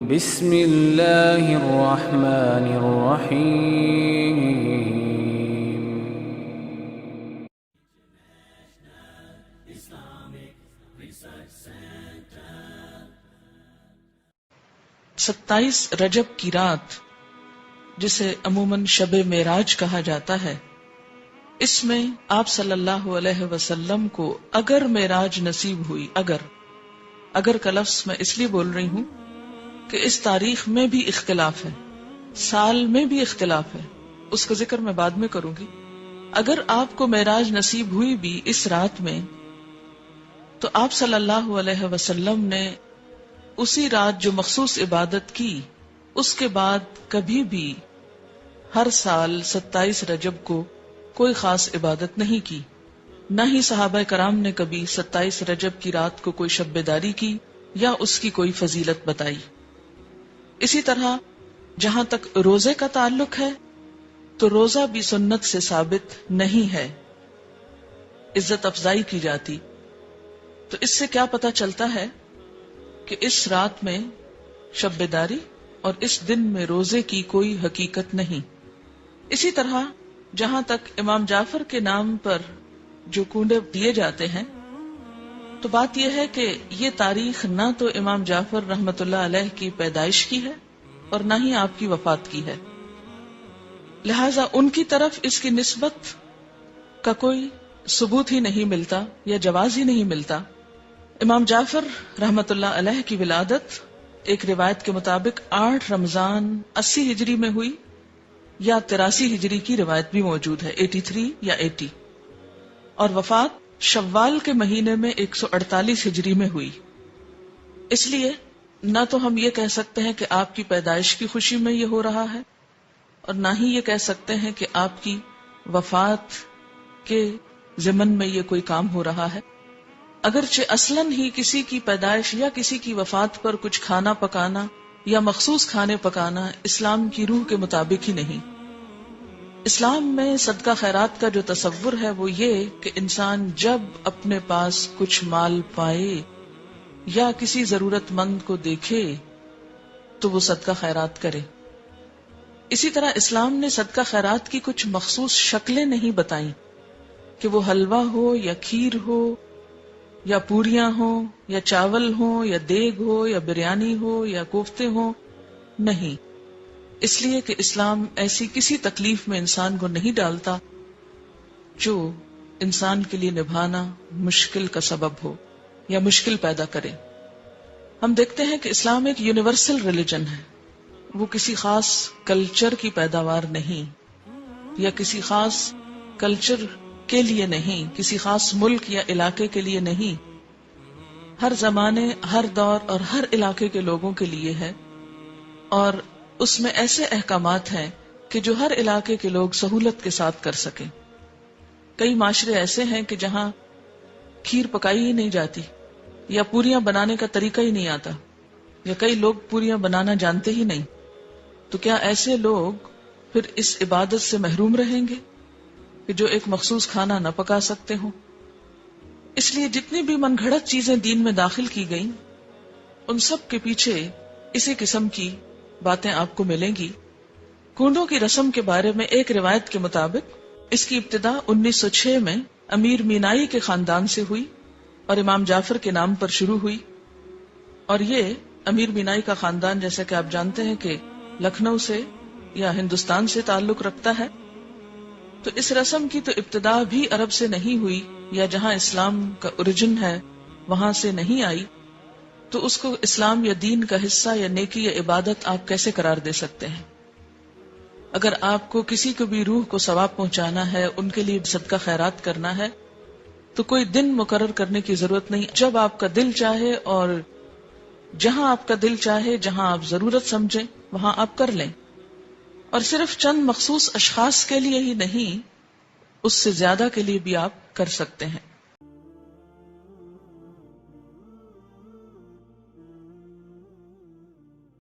بسم اللہ الرحمن الرحیم. ستائیس رجب کی رات جسے عموماً شب معراج کہا جاتا ہے، اس میں آپ صلی اللہ علیہ وسلم کو اگر معراج نصیب ہوئی، اگر کا لفظ میں اس لیے بول رہی ہوں کہ اس تاریخ میں بھی اختلاف ہے، سال میں بھی اختلاف ہے، اس کا ذکر میں بعد میں کروں گی. اگر آپ کو معراج نصیب ہوئی بھی اس رات میں، تو آپ صلی اللہ علیہ وسلم نے اسی رات جو مخصوص عبادت کی، اس کے بعد کبھی بھی ہر سال 27 رجب کو کوئی خاص عبادت نہیں کی. نہ ہی صحابہ کرام نے کبھی 27 رجب کی رات کو کوئی شب بیداری کی یا اس کی کوئی فضیلت بتائی. اسی طرح جہاں تک روزے کا تعلق ہے تو روزہ بھی سنت سے ثابت نہیں ہے، عزت افزائی کی جاتی. تو اس سے کیا پتہ چلتا ہے کہ اس رات میں شب بیداری اور اس دن میں روزے کی کوئی حقیقت نہیں. اسی طرح جہاں تک امام جعفر کے نام پر جو کنڈے دیے جاتے ہیں، تو بات یہ ہے کہ یہ تاریخ نہ تو امام جعفر رحمت اللہ علیہ کی پیدائش کی ہے اور نہ ہی آپ کی وفات کی ہے، لہذا ان کی طرف اس کی نسبت کا کوئی ثبوت ہی نہیں ملتا یا جواز ہی نہیں ملتا. امام جعفر رحمت اللہ علیہ کی ولادت ایک روایت کے مطابق 8 رمضان 80 ہجری میں ہوئی، یا 83 ہجری کی روایت بھی موجود ہے، 83 یا 80، اور وفات شوال کے مہینے میں 148 ہجری میں ہوئی. اس لیے نہ تو ہم یہ کہہ سکتے ہیں کہ آپ کی پیدائش کی خوشی میں یہ ہو رہا ہے، اور نہ ہی یہ کہہ سکتے ہیں کہ آپ کی وفات کے ضمن میں یہ کوئی کام ہو رہا ہے. اگرچہ اصلاً ہی کسی کی پیدائش یا کسی کی وفات پر کچھ کھانا پکانا یا مخصوص کھانے پکانا اسلام کی روح کے مطابق ہی نہیں. اسلام میں صدقہ خیرات کا جو تصور ہے وہ یہ کہ انسان جب اپنے پاس کچھ مال پائے یا کسی ضرورت مند کو دیکھے تو وہ صدقہ خیرات کرے. اسی طرح اسلام نے صدقہ خیرات کی کچھ مخصوص شکلیں نہیں بتائیں کہ وہ حلوہ ہو یا کھیر ہو یا پوریاں ہوں یا چاول ہوں یا دیگ ہو یا بریانی ہو یا کوفتے ہوں. نہیں، اس لیے کہ اسلام ایسی کسی تکلیف میں انسان کو نہیں ڈالتا جو انسان کے لیے نبھانا مشکل کا سبب ہو یا مشکل پیدا کرے. ہم دیکھتے ہیں کہ اسلام ایک یونیورسل ریلیجن ہے، وہ کسی خاص کلچر کی پیداوار نہیں یا کسی خاص کلچر کے لیے نہیں، کسی خاص ملک یا علاقے کے لیے نہیں، ہر زمانے، ہر دور اور ہر علاقے کے لوگوں کے لیے ہے. اور اس میں ایسے احکامات ہیں کہ جو ہر علاقے کے لوگ سہولت کے ساتھ کر سکیں. کئی معاشرے ایسے ہیں کہ جہاں کھیر پکائی ہی نہیں جاتی یا پوریاں بنانے کا طریقہ ہی نہیں آتا، یا کئی لوگ پوریاں بنانا جانتے ہی نہیں. تو کیا ایسے لوگ پھر اس عبادت سے محروم رہیں گے کہ جو ایک مخصوص کھانا نہ پکا سکتے ہوں؟ اس لیے جتنی بھی من گھڑت چیزیں دین میں داخل کی گئیں، ان سب کے پیچھے اسی قسم کی باتیں آپ کو ملیں گی. کنڈوں کی رسم کے بارے میں ایک روایت کے مطابق اس کی ابتدا 1906 میں امیر مینائی کے خاندان سے ہوئی اور امام جعفر کے نام پر شروع ہوئی. اور یہ امیر مینائی کا خاندان جیسا کہ آپ جانتے ہیں کہ لکھنؤ سے یا ہندوستان سے تعلق رکھتا ہے، تو اس رسم کی تو ابتدا بھی عرب سے نہیں ہوئی یا جہاں اسلام کا اوریجن ہے وہاں سے نہیں آئی. تو اس کو اسلام یا دین کا حصہ یا نیکی یا عبادت آپ کیسے قرار دے سکتے ہیں؟ اگر آپ کو کسی کو بھی روح کو ثواب پہنچانا ہے، ان کے لیے صدقہ خیرات کرنا ہے، تو کوئی دن مقرر کرنے کی ضرورت نہیں. جب آپ کا دل چاہے اور جہاں آپ کا دل چاہے، جہاں آپ ضرورت سمجھیں وہاں آپ کر لیں. اور صرف چند مخصوص اشخاص کے لیے ہی نہیں، اس سے زیادہ کے لیے بھی آپ کر سکتے ہیں.